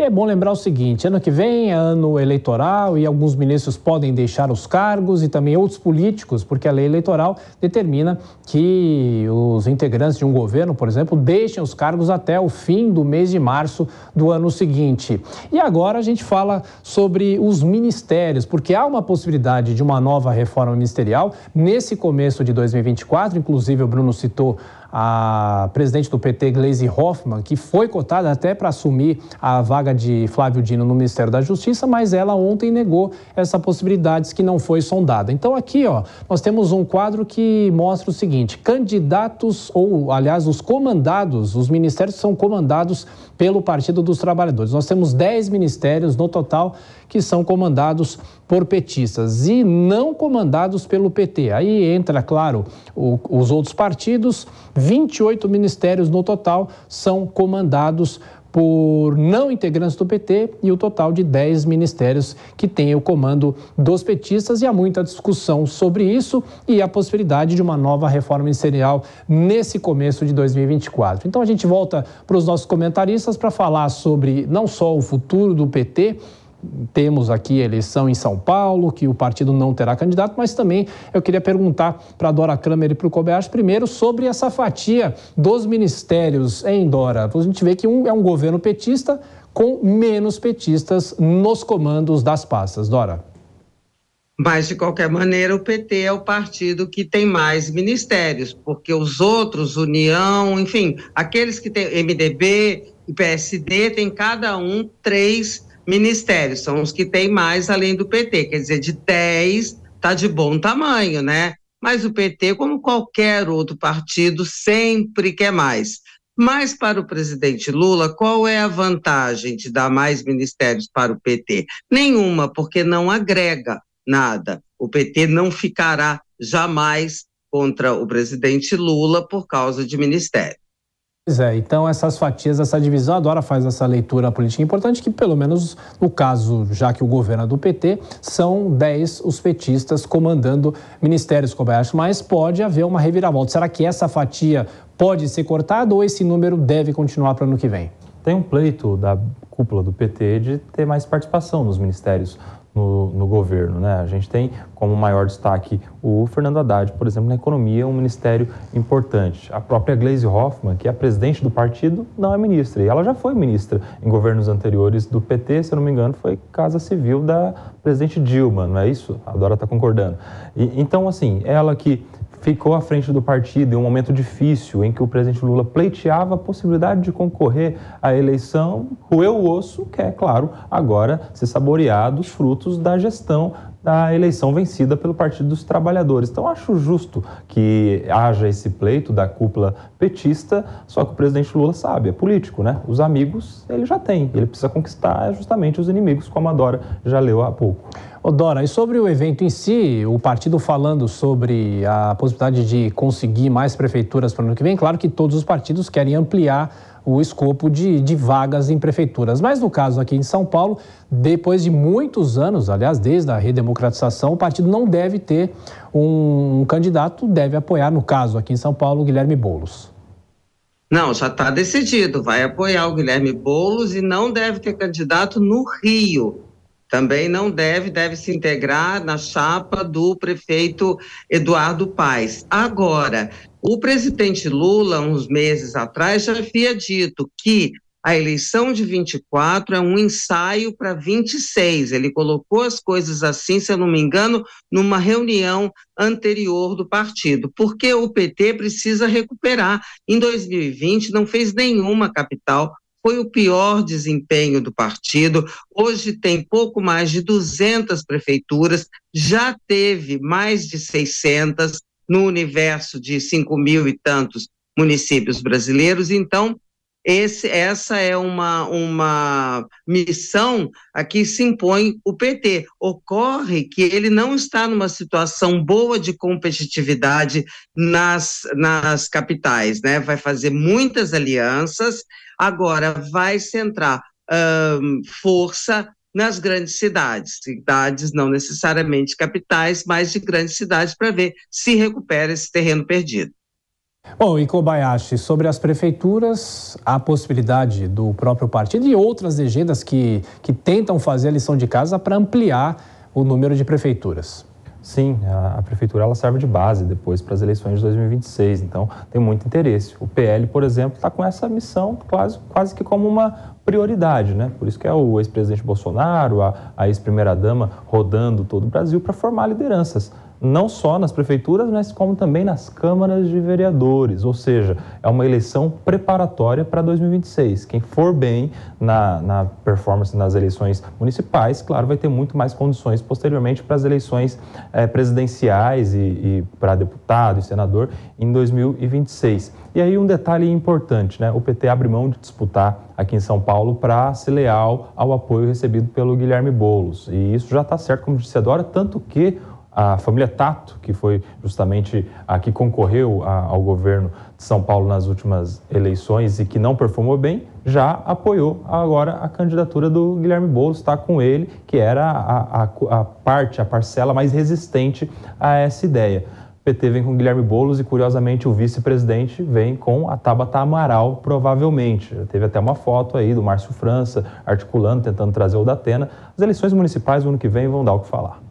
E é bom lembrar o seguinte, ano que vem é ano eleitoral e alguns ministros podem deixar os cargos e também outros políticos, porque a lei eleitoral determina que os integrantes de um governo, por exemplo, deixem os cargos até o fim do mês de março do ano seguinte. E agora a gente fala sobre os ministérios, porque há uma possibilidade de uma nova reforma ministerial nesse começo de 2024, inclusive o Bruno citou a presidente do PT, Gleisi Hoffmann, que foi cotada até para assumir a vaga de Flávio Dino no Ministério da Justiça, mas ela ontem negou essa possibilidade que não foi sondada. Então aqui, nós temos um quadro que mostra o seguinte, candidatos, ou aliás, os comandados, os ministérios são comandados pelo Partido dos Trabalhadores. Nós temos 10 ministérios no total que são comandados por petistas e não comandados pelo PT. Aí entra, claro, os outros partidos, 28 ministérios no total são comandados por não integrantes do PT e o total de 10 ministérios que têm o comando dos petistas, e há muita discussão sobre isso e a possibilidade de uma nova reforma ministerial nesse começo de 2024. Então a gente volta para os nossos comentaristas para falar sobre não só o futuro do PT. Temos aqui a eleição em São Paulo, que o partido não terá candidato, mas também eu queria perguntar para a Dora Kramer e para o Kobayashi primeiro sobre essa fatia dos ministérios, hein, Dora? A gente vê que é um governo petista com menos petistas nos comandos das pastas. Dora. Mas, de qualquer maneira, o PT é o partido que tem mais ministérios, porque os outros, União, enfim, aqueles que têm MDB e PSD, tem cada um 3 ministérios, são os que têm mais além do PT, quer dizer, de 10 está de bom tamanho, né? Mas o PT, como qualquer outro partido, sempre quer mais. Mas para o presidente Lula, qual é a vantagem de dar mais ministérios para o PT? Nenhuma, porque não agrega nada. O PT não ficará jamais contra o presidente Lula por causa de ministério. Pois é, então essas fatias, essa divisão, a Dora faz essa leitura política importante, que pelo menos no caso, já que o governo é do PT, são 10 os petistas comandando ministérios, Kobayashi, mas pode haver uma reviravolta. Será que essa fatia pode ser cortada ou esse número deve continuar para o ano que vem? Tem um pleito da cúpula do PT de ter mais participação nos ministérios no governo, né? A gente tem como maior destaque o Fernando Haddad, por exemplo, na economia, um ministério importante. A própria Gleisi Hoffmann, que é a presidente do partido, não é ministra. E ela já foi ministra em governos anteriores do PT, se eu não me engano, foi Casa Civil da presidente Dilma, não é isso? A Dora está concordando. Então, assim, ela que ficou à frente do partido em um momento difícil em que o presidente Lula pleiteava a possibilidade de concorrer à eleição, roeu o osso, quer, claro, agora se saborear dos frutos da gestão da eleição vencida pelo Partido dos Trabalhadores. Então, acho justo que haja esse pleito da cúpula petista, só que o presidente Lula sabe, é político, né? Os amigos ele já tem, ele precisa conquistar justamente os inimigos, como a Dora já leu há pouco. Ô Dora, e sobre o evento em si, o partido falando sobre a possibilidade de conseguir mais prefeituras para o ano que vem, claro que todos os partidos querem ampliar o escopo de vagas em prefeituras. Mas no caso aqui em São Paulo, depois de muitos anos, aliás, desde a redemocratização, o partido não deve ter um candidato, deve apoiar, no caso aqui em São Paulo, Guilherme Boulos. Não, já está decidido, vai apoiar o Guilherme Boulos e não deve ter candidato no Rio. Também não deve se integrar na chapa do prefeito Eduardo Paes. Agora, o presidente Lula, uns meses atrás, já havia dito que a eleição de 24 é um ensaio para 26. Ele colocou as coisas assim, se eu não me engano, numa reunião anterior do partido, porque o PT precisa recuperar. Em 2020 não fez nenhuma capital, foi o pior desempenho do partido. Hoje tem pouco mais de 200 prefeituras, já teve mais de 600 no universo de 5.000 e tantos municípios brasileiros. Então, essa é uma missão a que se impõe o PT. Ocorre que ele não está numa situação boa de competitividade nas capitais, né? Vai fazer muitas alianças, agora vai centrar força nas grandes cidades não necessariamente capitais, mas de grandes cidades, para ver se recupera esse terreno perdido. Bom, e Kobayashi, sobre as prefeituras, há a possibilidade do próprio partido e outras legendas que tentam fazer a lição de casa para ampliar o número de prefeituras. Sim, a prefeitura ela serve de base depois para as eleições de 2026, então tem muito interesse. O PL, por exemplo, está com essa missão quase que como uma prioridade, né? Por isso que é o ex-presidente Bolsonaro, a ex-primeira-dama rodando todo o Brasil para formar lideranças, não só nas prefeituras, mas como também nas câmaras de vereadores, ou seja, é uma eleição preparatória para 2026. Quem for bem na performance nas eleições municipais, claro, vai ter muito mais condições posteriormente para as eleições presidenciais e para deputado e senador em 2026. E aí um detalhe importante, né? O PT abre mão de disputar aqui em São Paulo para ser leal ao apoio recebido pelo Guilherme Boulos. E isso já está certo, como disse a Dora, tanto que a família Tato, que foi justamente a que concorreu ao governo de São Paulo nas últimas eleições e que não performou bem, já apoiou agora a candidatura do Guilherme Boulos, está com ele, que era a parcela mais resistente a essa ideia. O PT vem com Guilherme Boulos e, curiosamente, o vice-presidente vem com a Tabata Amaral, provavelmente. Já teve até uma foto aí do Márcio França articulando, tentando trazer o Datena. As eleições municipais no ano que vem vão dar o que falar.